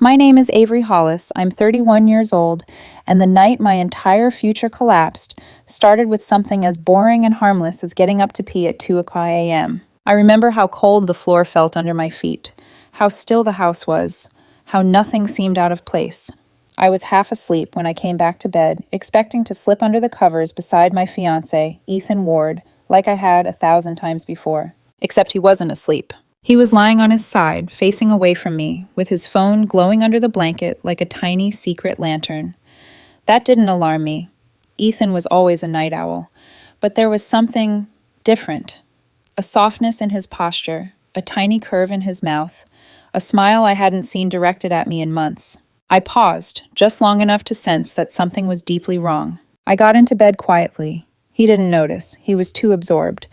My name is Avery Hollis. I'm 31 years old, and the night my entire future collapsed started with something as boring and harmless as getting up to pee at 2 a.m. I remember how cold the floor felt under my feet, how still the house was, how nothing seemed out of place. I was half asleep when I came back to bed, expecting to slip under the covers beside my fiancé, Ethan Ward, like I had 1,000 times before. Except he wasn't asleep. He was lying on his side, facing away from me, with his phone glowing under the blanket like a tiny secret lantern. That didn't alarm me. Ethan was always a night owl. But there was something different. A softness in his posture, a tiny curve in his mouth, a smile I hadn't seen directed at me in months. I paused, just long enough to sense that something was deeply wrong. I got into bed quietly. He didn't notice. He was too absorbed.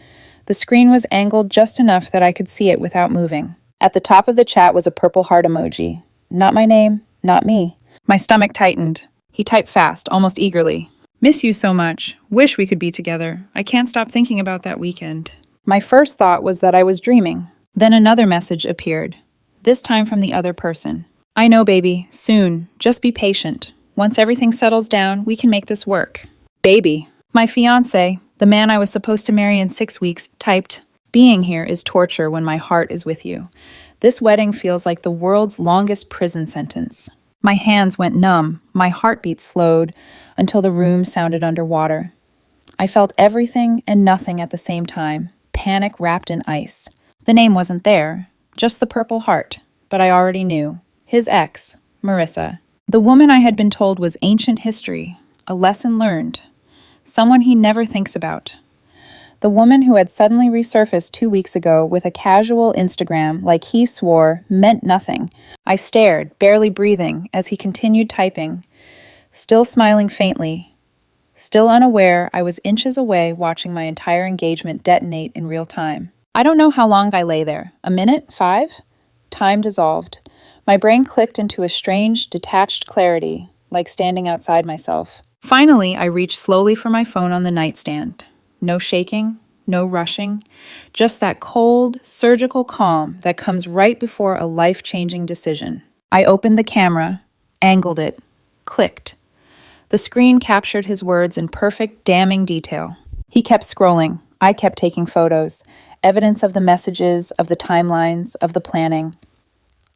The screen was angled just enough that I could see it without moving. At the top of the chat was a purple heart emoji. Not my name, not me. My stomach tightened. He typed fast, almost eagerly. Miss you so much. Wish we could be together. I can't stop thinking about that weekend. My first thought was that I was dreaming. Then another message appeared, this time from the other person. I know, baby. Soon. Just be patient. Once everything settles down, we can make this work. Baby. My fiancé, the man I was supposed to marry in 6 weeks, typed, being here is torture when my heart is with you. This wedding feels like the world's longest prison sentence. My hands went numb, my heartbeat slowed until the room sounded underwater. I felt everything and nothing at the same time, panic wrapped in ice. The name wasn't there, just the purple heart, but I already knew. His ex, Marissa. The woman I had been told was ancient history, a lesson learned. Someone he never thinks about. The woman who had suddenly resurfaced 2 weeks ago with a casual Instagram like he swore meant nothing. I stared, barely breathing, as he continued typing, still smiling faintly. Still unaware, I was inches away watching my entire engagement detonate in real time. I don't know how long I lay there. A minute? 5? Time dissolved. My brain clicked into a strange, detached clarity, like standing outside myself. Finally, I reached slowly for my phone on the nightstand. No shaking, no rushing, just that cold, surgical calm that comes right before a life-changing decision. I opened the camera, angled it, clicked. The screen captured his words in perfect, damning detail. He kept scrolling. I kept taking photos, evidence of the messages, of the timelines, of the planning.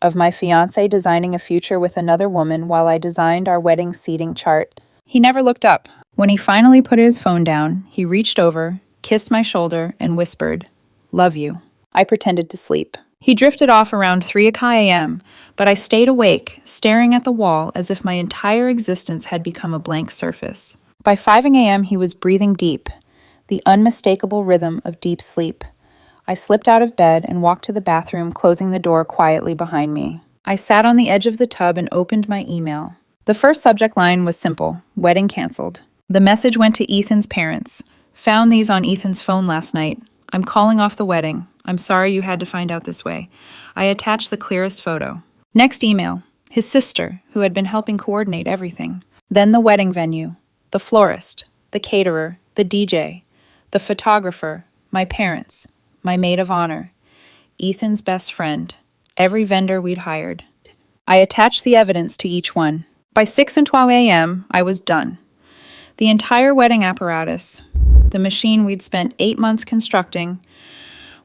Of my fiancé designing a future with another woman while I designed our wedding seating chart. He never looked up. When he finally put his phone down, he reached over, kissed my shoulder, and whispered, "Love you." I pretended to sleep. He drifted off around 3 a.m., but I stayed awake, staring at the wall as if my entire existence had become a blank surface. By 5 a.m., he was breathing deep, the unmistakable rhythm of deep sleep. I slipped out of bed and walked to the bathroom, closing the door quietly behind me. I sat on the edge of the tub and opened my email. The first subject line was simple, wedding canceled. The message went to Ethan's parents. Found these on Ethan's phone last night. I'm calling off the wedding. I'm sorry you had to find out this way. I attached the clearest photo. Next email, his sister, who had been helping coordinate everything. Then the wedding venue, the florist, the caterer, the DJ, the photographer, my parents, my maid of honor, Ethan's best friend, every vendor we'd hired. I attached the evidence to each one. By 6 and 12 a.m., I was done. The entire wedding apparatus, the machine we'd spent 8 months constructing,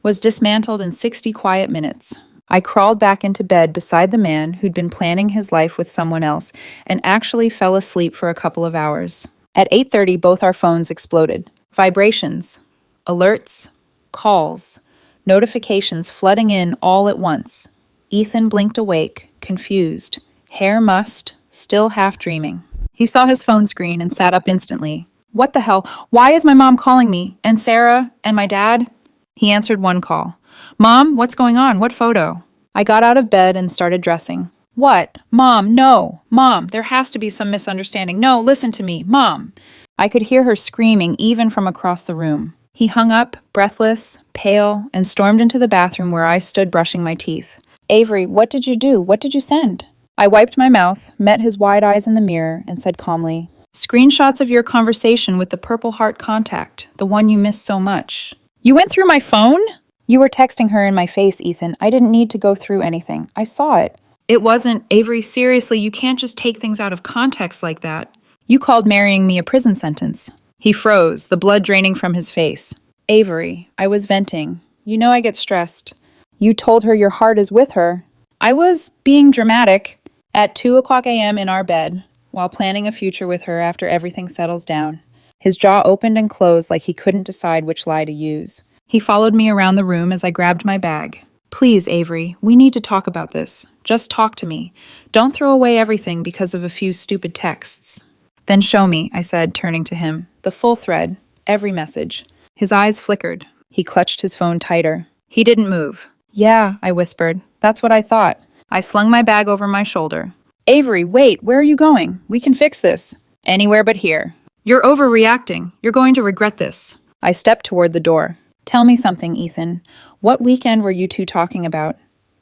was dismantled in 60 quiet minutes. I crawled back into bed beside the man who'd been planning his life with someone else and actually fell asleep for a couple of hours. At 8:30, both our phones exploded. Vibrations, alerts, calls, notifications flooding in all at once. Ethan blinked awake, confused, hair mussed, still half dreaming. He saw his phone screen and sat up instantly. What the hell? Why is my mom calling me? And Sarah? And my dad? He answered one call. Mom, what's going on? What photo? I got out of bed and started dressing. What? Mom, no. Mom, there has to be some misunderstanding. No, listen to me. Mom. I could hear her screaming even from across the room. He hung up, breathless, pale, and stormed into the bathroom where I stood brushing my teeth. Avery, what did you do? What did you send? I wiped my mouth, met his wide eyes in the mirror, and said calmly, Screenshots of your conversation with the Purple Heart contact, the one you missed so much. You went through my phone? You were texting her in my face, Ethan. I didn't need to go through anything. I saw it. It wasn't. Avery, seriously, you can't just take things out of context like that. You called marrying me a prison sentence. He froze, the blood draining from his face. Avery, I was venting. You know I get stressed. You told her your heart is with her. I was being dramatic. At 2 a.m. in our bed, while planning a future with her after everything settles down. His jaw opened and closed like he couldn't decide which lie to use. He followed me around the room as I grabbed my bag. Please, Avery, we need to talk about this. Just talk to me. Don't throw away everything because of a few stupid texts. Then show me, I said, turning to him. The full thread, every message. His eyes flickered. He clutched his phone tighter. He didn't move. Yeah, I whispered. That's what I thought. I slung my bag over my shoulder. Avery, wait, where are you going? We can fix this. Anywhere but here. You're overreacting. You're going to regret this. I stepped toward the door. Tell me something, Ethan. What weekend were you two talking about?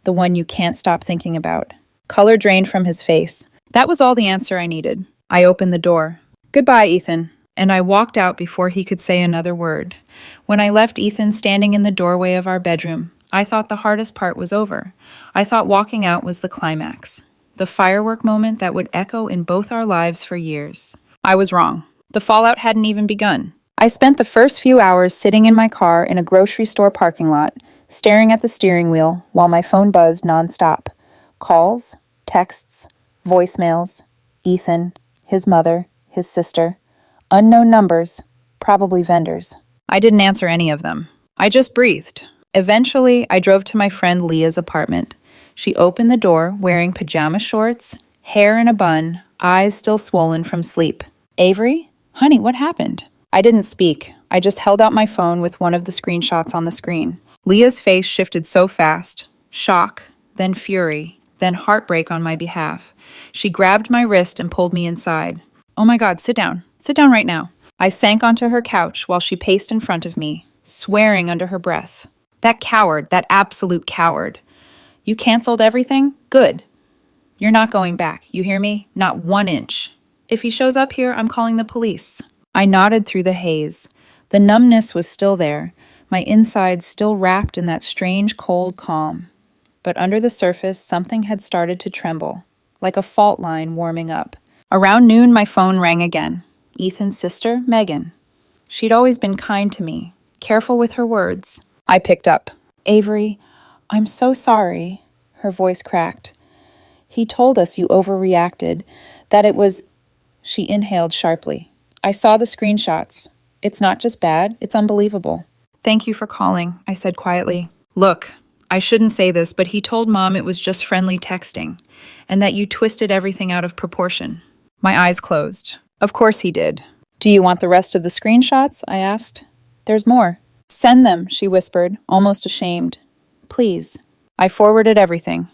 The one you can't stop thinking about. Color drained from his face. That was all the answer I needed. I opened the door. Goodbye, Ethan. And I walked out before he could say another word. When I left Ethan standing in the doorway of our bedroom, I thought the hardest part was over. I thought walking out was the climax. The firework moment that would echo in both our lives for years. I was wrong. The fallout hadn't even begun. I spent the first few hours sitting in my car in a grocery store parking lot, staring at the steering wheel while my phone buzzed nonstop. Calls, texts, voicemails, Ethan, his mother, his sister, unknown numbers, probably vendors. I didn't answer any of them. I just breathed. Eventually, I drove to my friend Leah's apartment. She opened the door wearing pajama shorts, hair in a bun, eyes still swollen from sleep. Avery? Honey, what happened? I didn't speak. I just held out my phone with one of the screenshots on the screen. Leah's face shifted so fast. Shock, then fury, then heartbreak on my behalf. She grabbed my wrist and pulled me inside. Oh my God, sit down. Sit down right now. I sank onto her couch while she paced in front of me, swearing under her breath. That coward, that absolute coward. You canceled everything? Good. You're not going back, you hear me? Not 1 inch. If he shows up here, I'm calling the police. I nodded through the haze. The numbness was still there, my insides still wrapped in that strange cold calm. But under the surface, something had started to tremble, like a fault line warming up. Around noon, my phone rang again. Ethan's sister, Megan. She'd always been kind to me, careful with her words. I picked up. Avery, I'm so sorry. Her voice cracked. He told us you overreacted, that it was... She inhaled sharply. I saw the screenshots. It's not just bad, it's unbelievable. Thank you for calling, I said quietly. Look, I shouldn't say this, but he told Mom it was just friendly texting, and that you twisted everything out of proportion. My eyes closed. Of course he did. Do you want the rest of the screenshots? I asked. There's more. Send them, she whispered, almost ashamed. Please. I forwarded everything.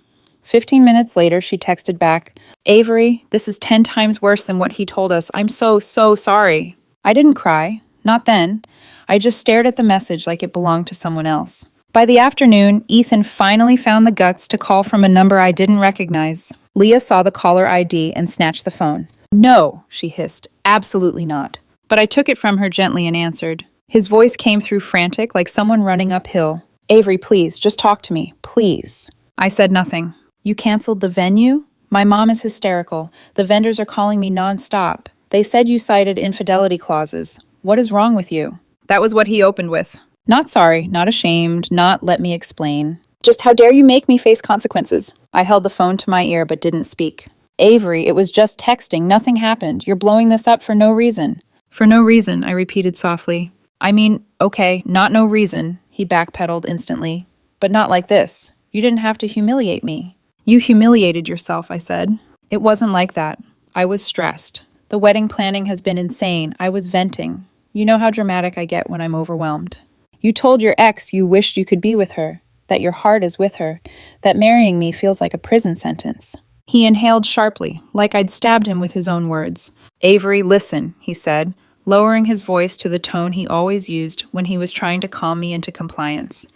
15 minutes later, she texted back, Avery, this is 10 times worse than what he told us. I'm so sorry. I didn't cry. Not then. I just stared at the message like it belonged to someone else. By the afternoon, Ethan finally found the guts to call from a number I didn't recognize. Leah saw the caller ID and snatched the phone. No, she hissed. Absolutely not. But I took it from her gently and answered. His voice came through frantic, like someone running uphill. Avery, please, just talk to me. Please. I said nothing. You canceled the venue? My mom is hysterical. The vendors are calling me nonstop. They said you cited infidelity clauses. What is wrong with you? That was what he opened with. Not sorry, not ashamed, not let me explain. Just how dare you make me face consequences? I held the phone to my ear but didn't speak. Avery, it was just texting. Nothing happened. You're blowing this up for no reason. For no reason, I repeated softly. I mean, okay, not no reason. He backpedaled instantly. But not like this. You didn't have to humiliate me. You humiliated yourself, I said. It wasn't like that. I was stressed. The wedding planning has been insane. I was venting. You know how dramatic I get when I'm overwhelmed. You told your ex you wished you could be with her, that your heart is with her, that marrying me feels like a prison sentence. He inhaled sharply, like I'd stabbed him with his own words. Avery, listen, he said, lowering his voice to the tone he always used when he was trying to calm me into compliance.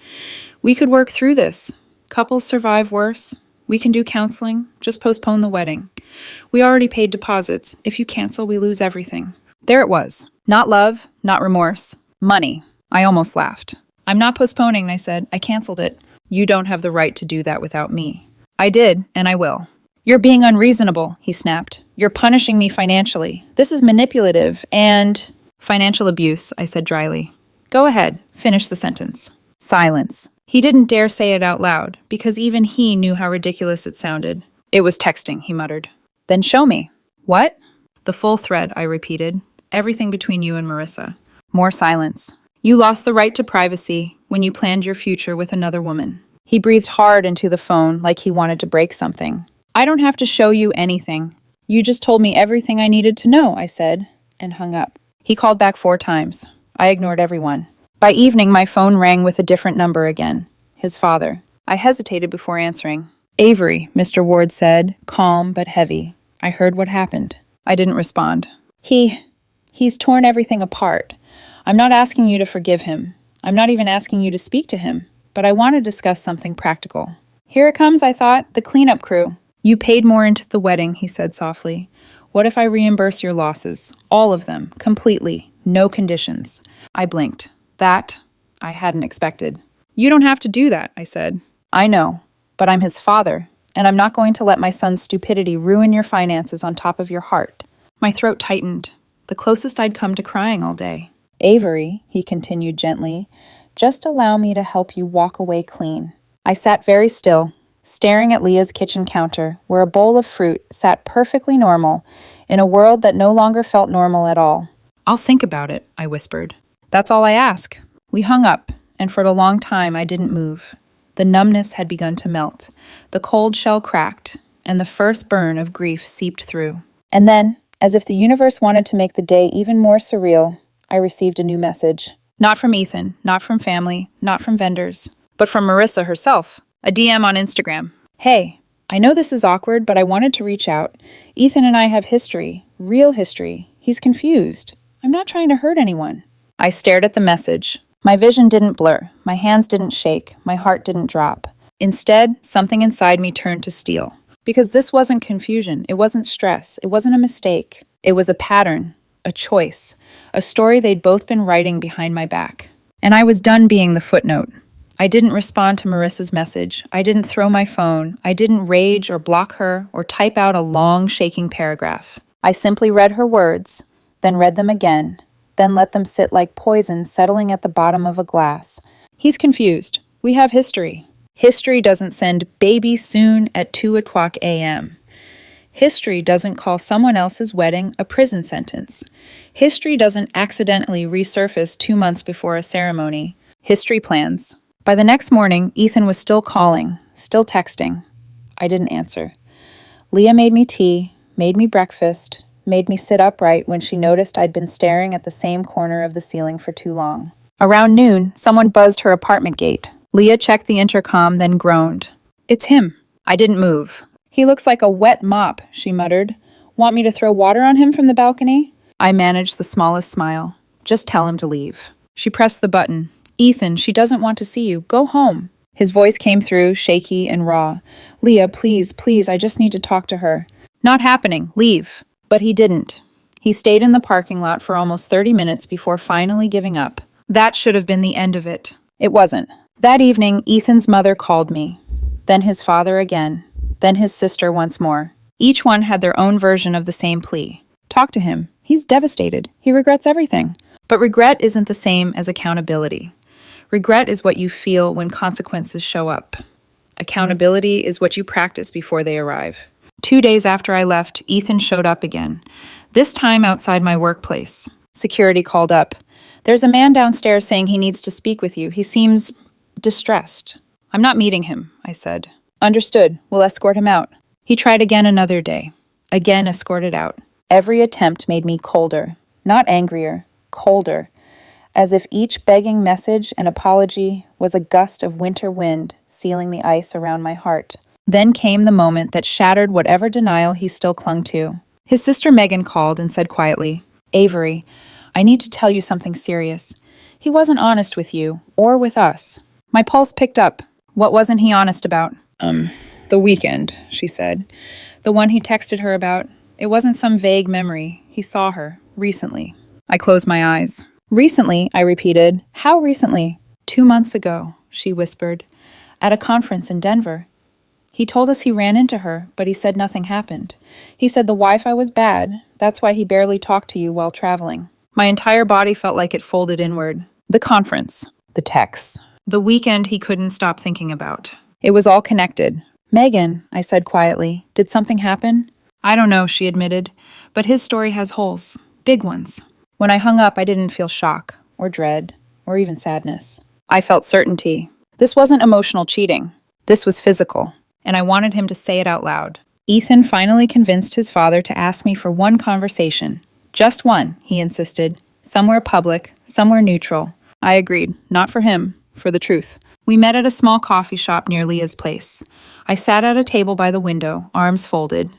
We could work through this. Couples survive worse. We can do counseling. Just postpone the wedding. We already paid deposits. If you cancel, we lose everything. There it was. Not love, not remorse. Money. I almost laughed. I'm not postponing, I said. I canceled it. You don't have the right to do that without me. I did, and I will. You're being unreasonable, he snapped. You're punishing me financially. This is manipulative and financial abuse, I said dryly. Go ahead, finish the sentence. Silence. He didn't dare say it out loud, because even he knew how ridiculous it sounded. It was texting, he muttered. Then show me. What? The full thread, I repeated. Everything between you and Marissa. More silence. You lost the right to privacy when you planned your future with another woman. He breathed hard into the phone like he wanted to break something. I don't have to show you anything. You just told me everything I needed to know, I said, and hung up. He called back 4 times. I ignored everyone. By evening, my phone rang with a different number again. His father. I hesitated before answering. Avery, Mr. Ward said, calm but heavy. I heard what happened. I didn't respond. He's torn everything apart. I'm not asking you to forgive him. I'm not even asking you to speak to him. But I want to discuss something practical. Here it comes, I thought, the cleanup crew. You paid more into the wedding, he said softly. What if I reimburse your losses? All of them, completely, no conditions. I blinked. That I hadn't expected. You don't have to do that, I said. I know, but I'm his father, and I'm not going to let my son's stupidity ruin your finances on top of your heart. My throat tightened, the closest I'd come to crying all day. Avery, he continued gently, just allow me to help you walk away clean. I sat very still, staring at Leah's kitchen counter, where a bowl of fruit sat perfectly normal in a world that no longer felt normal at all. I'll think about it, I whispered. That's all I ask. We hung up, and for a long time I didn't move. The numbness had begun to melt. The cold shell cracked, and the first burn of grief seeped through. And then, as if the universe wanted to make the day even more surreal, I received a new message. Not from Ethan, not from family, not from vendors, but from Marissa herself. A DM on Instagram. Hey, I know this is awkward, but I wanted to reach out. Ethan and I have history, real history. He's confused. I'm not trying to hurt anyone. I stared at the message. My vision didn't blur. My hands didn't shake. My heart didn't drop. Instead, something inside me turned to steel. Because this wasn't confusion. It wasn't stress. It wasn't a mistake. It was a pattern, a choice, a story they'd both been writing behind my back. And I was done being the footnote. I didn't respond to Marissa's message. I didn't throw my phone. I didn't rage or block her or type out a long, shaking paragraph. I simply read her words, then read them again, then let them sit like poison settling at the bottom of a glass. He's confused. We have history. History doesn't send baby soon at 2:00 a.m. History doesn't call someone else's wedding a prison sentence. History doesn't accidentally resurface 2 months before a ceremony. History plans. By the next morning, Ethan was still calling, still texting. I didn't answer. Leah made me tea, made me breakfast, made me sit upright when she noticed I'd been staring at the same corner of the ceiling for too long. Around noon, someone buzzed her apartment gate. Leah checked the intercom, then groaned. It's him. I didn't move. He looks like a wet mop, she muttered. Want me to throw water on him from the balcony? I managed the smallest smile. Just tell him to leave. She pressed the button. Ethan, she doesn't want to see you. Go home. His voice came through, shaky and raw. Leah, please, I just need to talk to her. Not happening. Leave. But he didn't. He stayed in the parking lot for almost 30 minutes before finally giving up. That should have been the end of it. It wasn't. That evening, Ethan's mother called me. Then his father again. Then his sister once more. Each one had their own version of the same plea. Talk to him. He's devastated. He regrets everything. But regret isn't the same as accountability. Regret is what you feel when consequences show up. Accountability is what you practice before they arrive. 2 days after I left, Ethan showed up again. This time outside my workplace. Security called up. There's a man downstairs saying he needs to speak with you. He seems distressed. I'm not meeting him, I said. Understood. We'll escort him out. He tried again another day. Again escorted out. Every attempt made me colder. Not angrier. Colder. As if each begging message and apology was a gust of winter wind sealing the ice around my heart. Then came the moment that shattered whatever denial he still clung to. His sister Megan called and said quietly, Avery, I need to tell you something serious. He wasn't honest with you, or with us. My pulse picked up. What wasn't he honest about? The weekend, she said. The one he texted her about. It wasn't some vague memory. He saw her, recently. I closed my eyes. Recently, I repeated. How recently? 2 months ago, she whispered. At a conference in Denver. He told us he ran into her, but he said nothing happened. He said the Wi-Fi was bad. That's why he barely talked to you while traveling. My entire body felt like it folded inward. The conference. The texts. The weekend he couldn't stop thinking about. It was all connected. Megan, I said quietly, did something happen? I don't know, she admitted, but his story has holes. Big ones. When I hung up, I didn't feel shock, or dread, or even sadness. I felt certainty. This wasn't emotional cheating. This was physical, and I wanted him to say it out loud. Ethan finally convinced his father to ask me for one conversation. Just one, he insisted. Somewhere public, somewhere neutral. I agreed. Not for him, for the truth. We met at a small coffee shop near Leah's place. I sat at a table by the window, arms folded.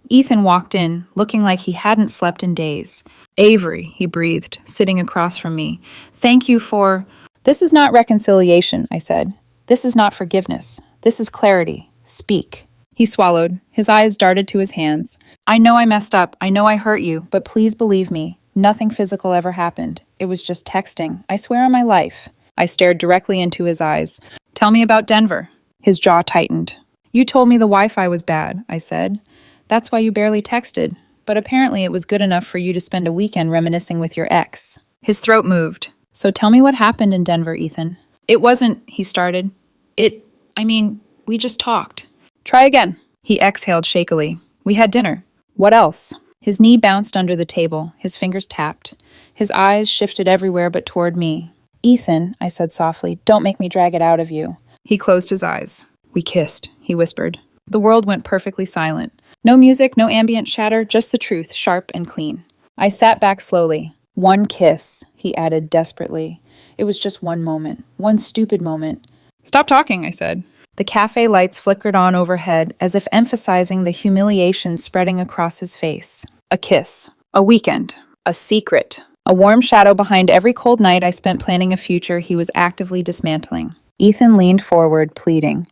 Ethan walked in, looking like he hadn't slept in days. Avery, he breathed, sitting across from me. Thank you for... This is not reconciliation, I said. This is not forgiveness. This is clarity. Speak. He swallowed. His eyes darted to his hands. I know I messed up. I know I hurt you, but please believe me. Nothing physical ever happened. It was just texting. I swear on my life. I stared directly into his eyes. Tell me about Denver. His jaw tightened. You told me the Wi-Fi was bad, I said. That's why you barely texted. But apparently it was good enough for you to spend a weekend reminiscing with your ex. His throat moved. So tell me what happened in Denver, Ethan. It wasn't, he started. We just talked. Try again. He exhaled shakily. We had dinner. What else? His knee bounced under the table. His fingers tapped. His eyes shifted everywhere but toward me. Ethan, I said softly, don't make me drag it out of you. He closed his eyes. We kissed, he whispered. The world went perfectly silent. No music, no ambient chatter, just the truth, sharp and clean. I sat back slowly. One kiss, he added desperately. It was just one moment. One stupid moment. Stop talking, I said. The cafe lights flickered on overhead as if emphasizing the humiliation spreading across his face. A kiss. A weekend. A secret. A warm shadow behind every cold night I spent planning a future he was actively dismantling. Ethan leaned forward, pleading.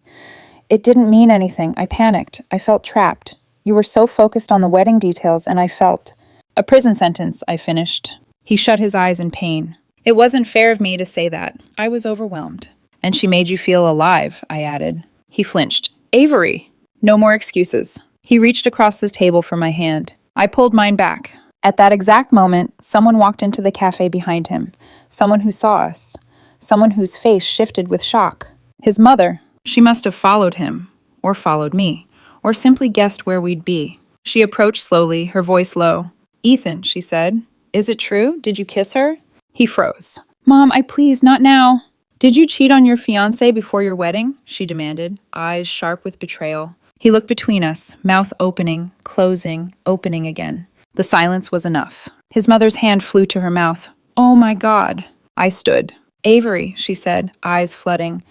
It didn't mean anything. I panicked. I felt trapped. You were so focused on the wedding details, and I felt... A prison sentence, I finished. He shut his eyes in pain. It wasn't fair of me to say that. I was overwhelmed. And she made you feel alive, I added. He flinched. Avery! No more excuses. He reached across the table for my hand. I pulled mine back. At that exact moment, someone walked into the cafe behind him. Someone who saw us. Someone whose face shifted with shock. His mother. She must have followed him. Or followed me. Or simply guessed where we'd be. She approached slowly, her voice low. Ethan, she said. Is it true? Did you kiss her? He froze. Mom, please, not now. Did you cheat on your fiancé before your wedding? She demanded, eyes sharp with betrayal. He looked between us, mouth opening, closing, opening again. The silence was enough. His mother's hand flew to her mouth. Oh my God. I stood. Avery, she said, eyes flooding.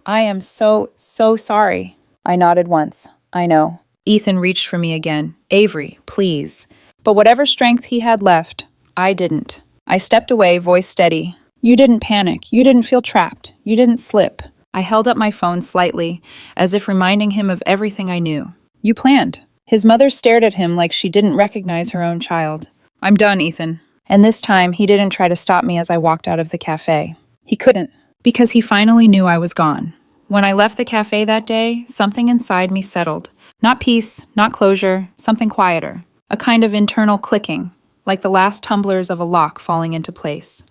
I am so sorry. I nodded once. I know. Ethan reached for me again. Avery, please. But whatever strength he had left, I didn't. I stepped away, voice steady. You didn't panic. You didn't feel trapped. You didn't slip. I held up my phone slightly, as if reminding him of everything I knew. You planned. His mother stared at him like she didn't recognize her own child. I'm done, Ethan. And this time, he didn't try to stop me as I walked out of the cafe. He couldn't, because he finally knew I was gone. When I left the cafe that day, something inside me settled. Not peace, not closure, something quieter. A kind of internal clicking, like the last tumblers of a lock falling into place.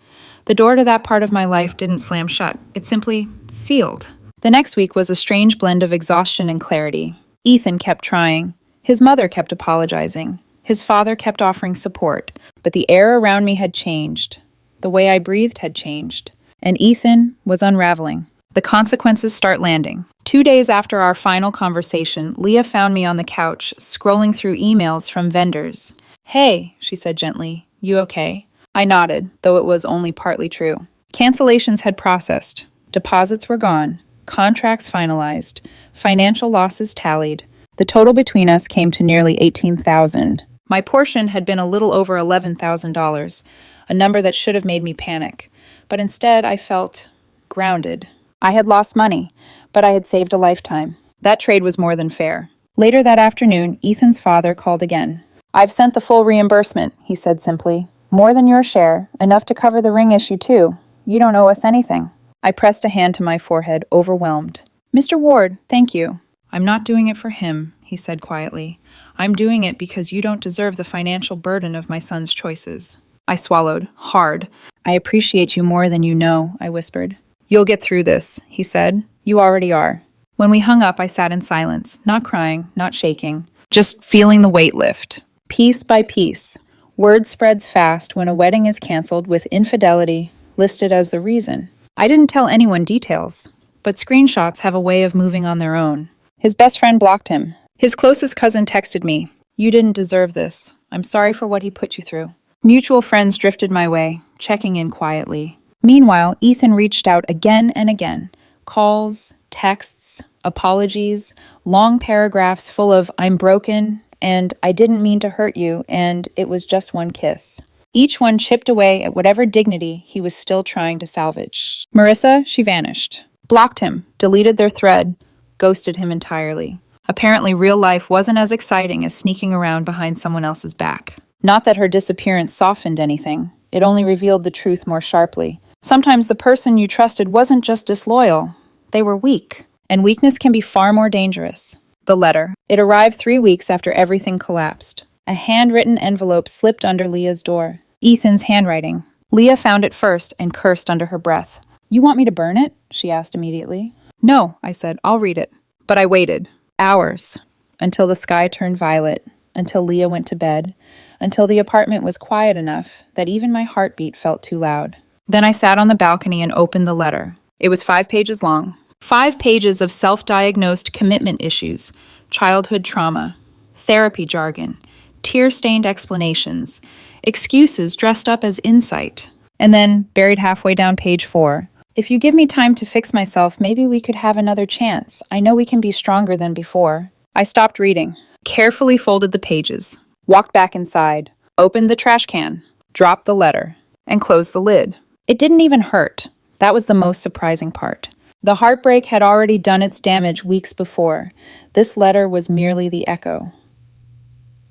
The door to that part of my life didn't slam shut. It simply sealed. The next week was a strange blend of exhaustion and clarity. Ethan kept trying. His mother kept apologizing. His father kept offering support. But the air around me had changed. The way I breathed had changed. And Ethan was unraveling. The consequences start landing. 2 days after our final conversation, Leah found me on the couch, scrolling through emails from vendors. Hey, she said gently, you okay? I nodded, though it was only partly true. Cancellations had processed. Deposits were gone. Contracts finalized. Financial losses tallied. The total between us came to nearly $18,000. My portion had been a little over $11,000, a number that should have made me panic. But instead, I felt grounded. I had lost money, but I had saved a lifetime. That trade was more than fair. Later that afternoon, Ethan's father called again. I've sent the full reimbursement, he said simply. More than your share, enough to cover the ring issue too. You don't owe us anything. I pressed a hand to my forehead, overwhelmed. Mr. Ward, thank you. I'm not doing it for him, he said quietly. I'm doing it because you don't deserve the financial burden of my son's choices. I swallowed, hard. I appreciate you more than you know, I whispered. You'll get through this, he said. You already are. When we hung up, I sat in silence, not crying, not shaking, just feeling the weight lift. Piece by piece. Word spreads fast when a wedding is canceled with infidelity listed as the reason. I didn't tell anyone details, but screenshots have a way of moving on their own. His best friend blocked him. His closest cousin texted me, "You didn't deserve this. I'm sorry for what he put you through." Mutual friends drifted my way, checking in quietly. Meanwhile, Ethan reached out again and again. Calls, texts, apologies, long paragraphs full of "I'm broken" and "I didn't mean to hurt you" and "it was just one kiss." Each one chipped away at whatever dignity he was still trying to salvage. Marissa, she vanished. Blocked him, deleted their thread, ghosted him entirely. Apparently, real life wasn't as exciting as sneaking around behind someone else's back. Not that her disappearance softened anything. It only revealed the truth more sharply. Sometimes the person you trusted wasn't just disloyal. They were weak. And weakness can be far more dangerous. The letter. It arrived 3 weeks after everything collapsed. A handwritten envelope slipped under Leah's door. Ethan's handwriting. Leah found it first and cursed under her breath. "You want me to burn it?" she asked immediately. "No," I said. "I'll read it." But I waited. Hours. Until the sky turned violet. Until Leah went to bed. Until the apartment was quiet enough that even my heartbeat felt too loud. Then I sat on the balcony and opened the letter. It was 5 pages long. 5 pages of self-diagnosed commitment issues, childhood trauma, therapy jargon, tear-stained explanations, excuses dressed up as insight. And then, buried halfway down page 4, "If you give me time to fix myself, maybe we could have another chance. I know we can be stronger than before." I stopped reading, carefully folded the pages, walked back inside, opened the trash can, dropped the letter, and closed the lid. It didn't even hurt. That was the most surprising part. The heartbreak had already done its damage weeks before. This letter was merely the echo.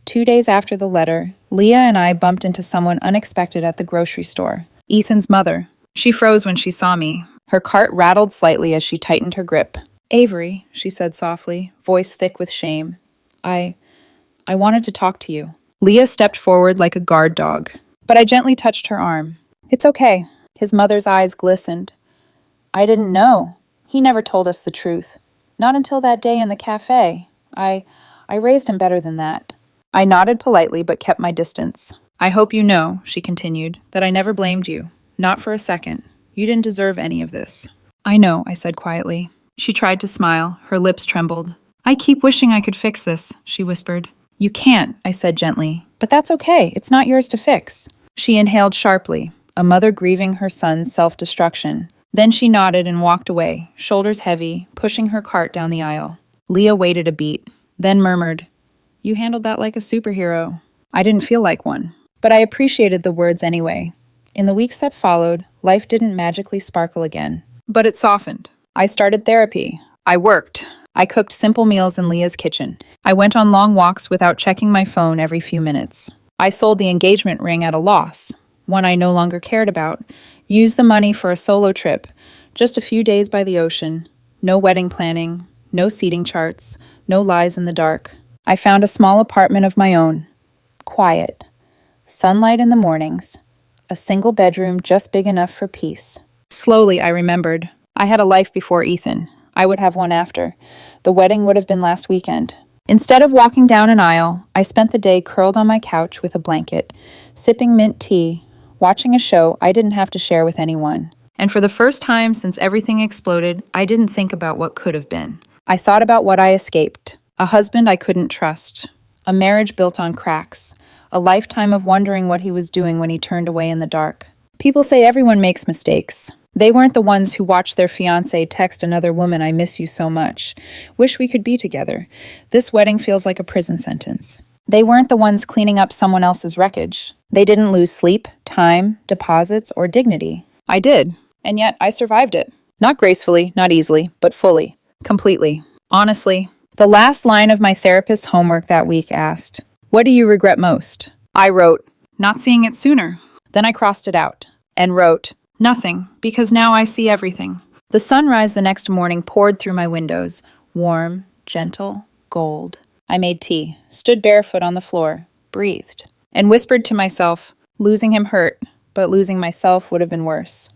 2 days after the letter, Leah and I bumped into someone unexpected at the grocery store. Ethan's mother. She froze when she saw me. Her cart rattled slightly as she tightened her grip. "Avery," she said softly, voice thick with shame. I wanted to talk to you." Leah stepped forward like a guard dog, but I gently touched her arm. "It's okay." His mother's eyes glistened. "I didn't know. He never told us the truth. Not until that day in the cafe. I raised him better than that." I nodded politely but kept my distance. "I hope you know," she continued, "that I never blamed you. Not for a second. You didn't deserve any of this." "I know," I said quietly. She tried to smile. Her lips trembled. "I keep wishing I could fix this," she whispered. "You can't," I said gently. "But that's okay. It's not yours to fix." She inhaled sharply, a mother grieving her son's self-destruction. Then she nodded and walked away, shoulders heavy, pushing her cart down the aisle. Leah waited a beat, then murmured, "You handled that like a superhero." I didn't feel like one, but I appreciated the words anyway. In the weeks that followed, life didn't magically sparkle again. But it softened. I started therapy. I worked. I cooked simple meals in Leah's kitchen. I went on long walks without checking my phone every few minutes. I sold the engagement ring at a loss, one I no longer cared about, used the money for a solo trip, just a few days by the ocean, no wedding planning, no seating charts, no lies in the dark. I found a small apartment of my own. Quiet. Sunlight in the mornings. A single bedroom just big enough for peace. Slowly, I remembered. I had a life before Ethan. I would have one after. The wedding would have been last weekend. Instead of walking down an aisle, I spent the day curled on my couch with a blanket, sipping mint tea, watching a show I didn't have to share with anyone. And for the first time since everything exploded, I didn't think about what could have been. I thought about what I escaped. A husband I couldn't trust. A marriage built on cracks. A lifetime of wondering what he was doing when he turned away in the dark. People say everyone makes mistakes. They weren't the ones who watched their fiancé text another woman, "I miss you so much. Wish we could be together. This wedding feels like a prison sentence." They weren't the ones cleaning up someone else's wreckage. They didn't lose sleep, time, deposits, or dignity. I did, and yet I survived it. Not gracefully, not easily, but fully, completely. Honestly, the last line of my therapist's homework that week asked, "What do you regret most?" I wrote, "Not seeing it sooner." Then I crossed it out and wrote, "Nothing, because now I see everything." The sunrise the next morning poured through my windows, warm, gentle gold. I made tea, stood barefoot on the floor, breathed, and whispered to myself, losing him hurt, but losing myself would have been worse.